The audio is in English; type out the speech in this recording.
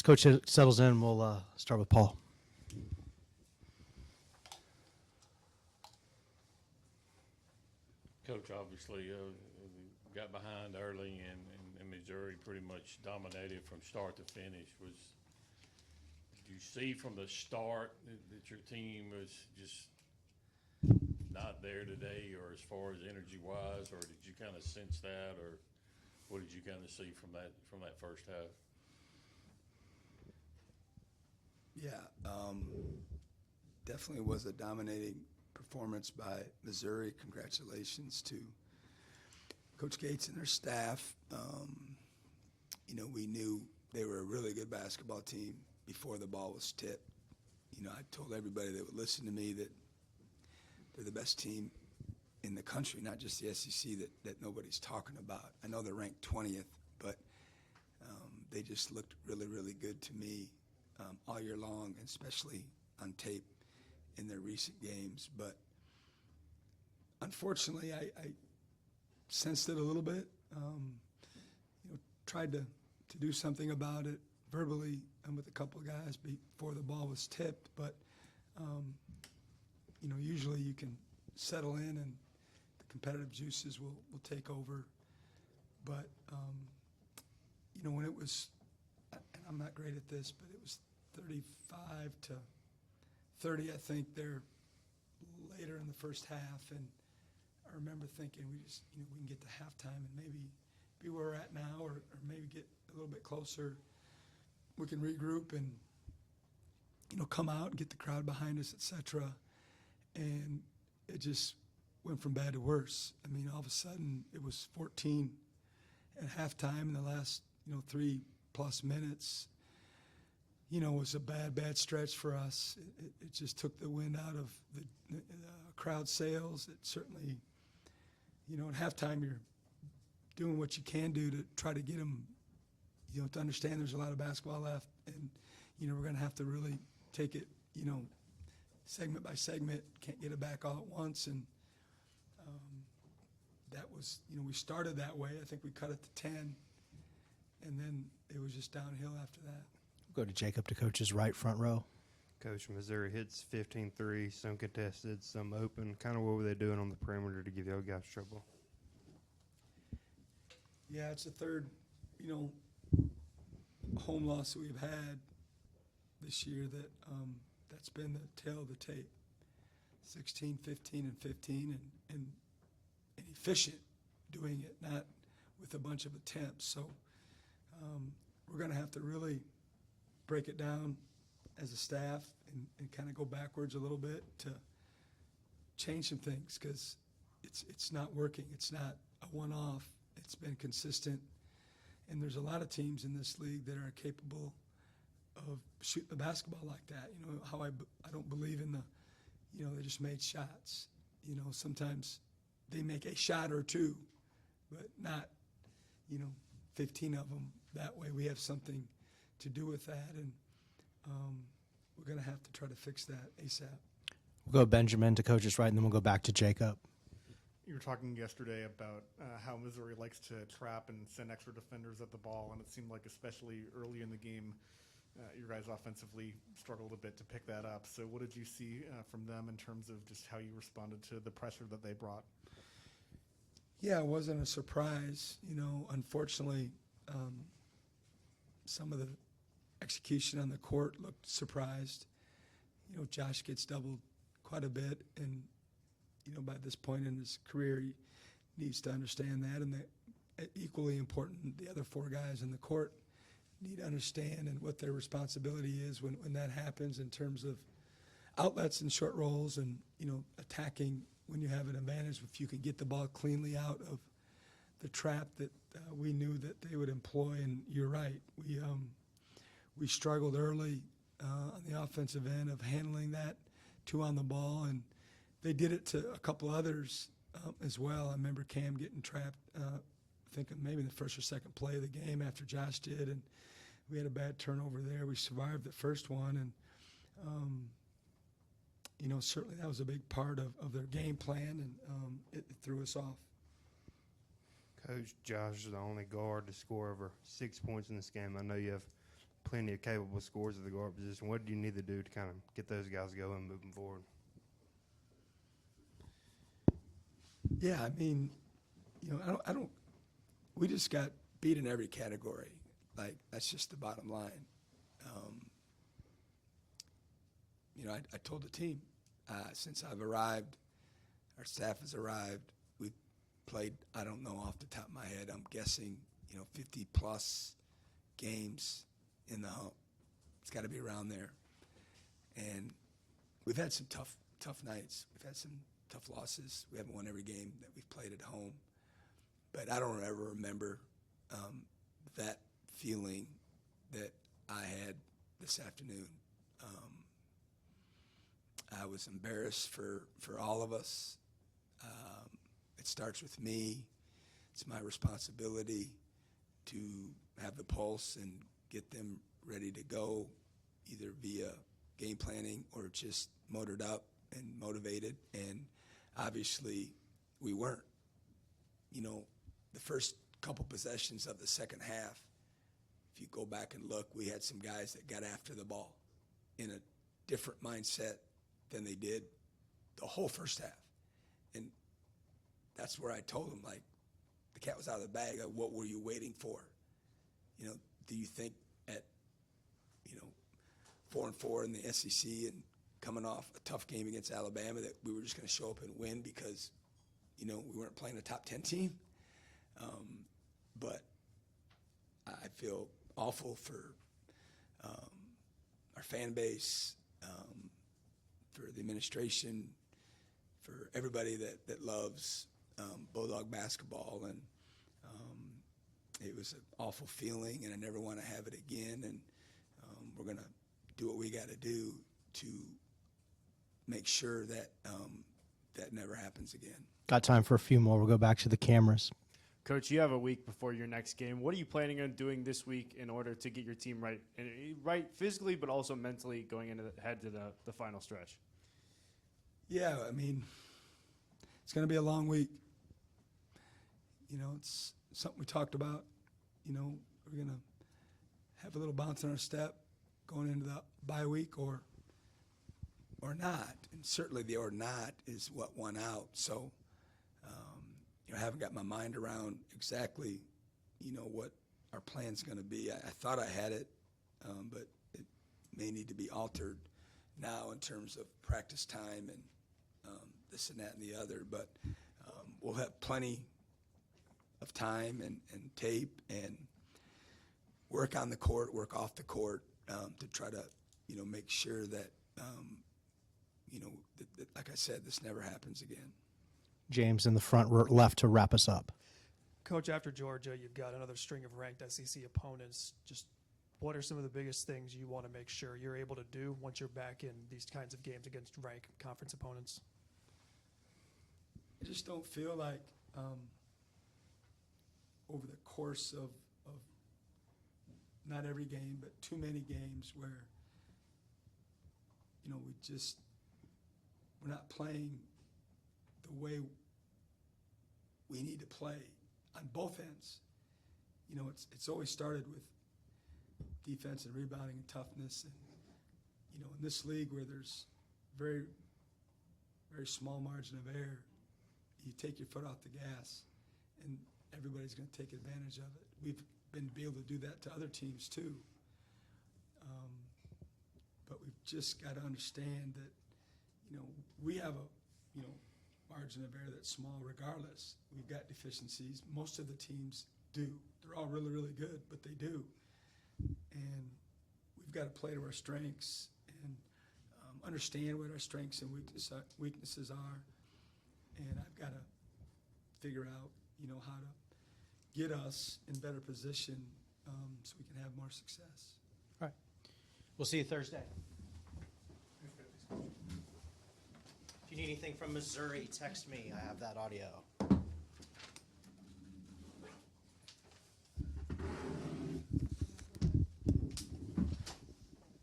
As Coach settles in, we'll start with Paul. Coach, obviously, got behind early, and Missouri pretty much dominated from start to finish. Did you see from the start that your team was just not there today, or as far as energy-wise, or did you kind of sense that, or what did you kind of see from that first half? Yeah, definitely was a dominating performance by Missouri. Congratulations to Coach Gates and their staff. We knew they were a really good basketball team before the ball was tipped. I told everybody that would listen to me that they're the best team in the country, not just the SEC, that nobody's talking about. I know they're ranked 20th, but they just looked really, really good to me all year long, and especially on tape in their recent games. But unfortunately, I sensed it a little bit. Tried to do something about it verbally and with a couple of guys before the ball was tipped. But usually you can settle in and the competitive juices will take over. But when it was, and I'm not great at this, but it was 35-30, I think, there later in the first half, and I remember thinking we can get to halftime and maybe be where we're at now, or maybe get a little bit closer. We can regroup and come out and get the crowd behind us, etc. And it just went from bad to worse. I mean, all of a sudden it was 14 at halftime, in the last 3+ minutes. Was a bad stretch for us. It just took the wind out of the crowd sails. It certainly, at halftime you're doing what you can do to try to get them, to understand there's a lot of basketball left, and we're going to have to really take it, segment by segment. Can't get it back all at once, and that was, we started that way. I think we cut it to 10, and then it was just downhill after that. We'll go to Jacob to Coach's right front row. Coach, Missouri hits 15 threes, some contested, some open. Kind of what were they doing on the perimeter to give y'all guys trouble? Yeah, it's the third, home loss that we've had this year that's been the tail of the tape. 16, 15, and 15, and efficient doing it, not with a bunch of attempts. So we're going to have to really break it down as a staff and kind of go backwards a little bit to change some things, because it's not working. It's not a one-off. It's been consistent, and there's a lot of teams in this league that are capable of shooting the basketball like that. How I don't believe in they just made shots. Sometimes they make a shot or two, but not 15 of them. That way we have something to do with that, and we're going to have to try to fix that ASAP. We'll go Benjamin to Coach's right, and then we'll go back to Jacob. You were talking yesterday about how Missouri likes to trap and send extra defenders at the ball, and it seemed like especially early in the game, you guys offensively struggled a bit to pick that up. So what did you see from them in terms of just how you responded to the pressure that they brought? Yeah, it wasn't a surprise. Unfortunately, some of the execution on the court looked surprised. Josh gets doubled quite a bit, and by this point in his career, he needs to understand that, and equally important, the other four guys in the court need to understand and what their responsibility is when that happens in terms of outlets and short rolls, and attacking when you have an advantage. If you can get the ball cleanly out of the trap that we knew that they would employ. And you're right, we struggled early on the offensive end of handling that, 2 on the ball, and they did it to a couple others as well. I remember Cam getting trapped, I think maybe the first or second play of the game after Josh did, and we had a bad turnover there. We survived the first one, and certainly that was a big part of their game plan, and it threw us off. Coach, Josh is the only guard to score over 6 points in this game. I know you have plenty of capable scorers at the guard position. What do you need to do to kind of get those guys going moving forward? Yeah, I mean, I don't. We just got beat in every category. Like, that's just the bottom line. I told the team since I've arrived, our staff has arrived. We've played. I don't know off the top of my head. I'm guessing 50 plus games in the hump. It's got to be around there. And we've had some tough nights. We've had some tough losses. We haven't won every game that we've played at home. But I don't ever remember that feeling that I had this afternoon. I was embarrassed for all of us. It starts with me. It's my responsibility to have the pulse and get them ready to go, either via game planning or just motored up and motivated. And obviously, we weren't. The first couple possessions of the second half, if you go back and look, we had some guys that got after the ball in a different mindset than they did the whole first half. And that's where I told them, like, the cat was out of the bag. Like, what were you waiting for? Do you think at 4-4 in the SEC and coming off a tough game against Alabama that we were just going to show up and win because we weren't playing a top 10 team? But I feel awful for our fan base, for the administration, for everybody that loves Bulldog basketball. And it was an awful feeling, and I never want to have it again. And we're going to do what we got to do to make sure that that never happens again. Got time for a few more. We'll go back to the cameras. Coach, you have a week before your next game. What are you planning on doing this week in order to get your team right physically, but also mentally going head to the final stretch? Yeah, I mean, it's going to be a long week. It's something we talked about. We're going to have a little bounce in our step going into the bye week or not. And certainly the or not is what won out. So, I haven't got my mind around exactly, what our plan's going to be. I thought I had it, but it may need to be altered now in terms of practice time and this and that and the other. But we'll have plenty of time and tape and work on the court, work off the court to try to, make sure that, that, like I said, this never happens again. James in the front left to wrap us up. Coach, after Georgia, you've got another string of ranked SEC opponents. Just what are some of the biggest things you want to make sure you're able to do once you're back in these kinds of games against ranked conference opponents? I just don't feel like over the course of not every game, but too many games where, we're not playing the way we need to play on both ends. It's always started with defense and rebounding and toughness. And, in this league where there's very, very small margin of error, you take your foot off the gas and everybody's going to take advantage of it. We've been able to do that to other teams too. But we've just got to understand that, we have a, margin of error that's small regardless. We've got deficiencies. Most of the teams do. They're all really, really good, but they do. And we've got to play to our strengths and understand what our strengths and weaknesses are. And I've got to figure out, how to get us in better position so we can have more success. All right. We'll see you Thursday. If you need anything from Missouri, text me. I have that audio.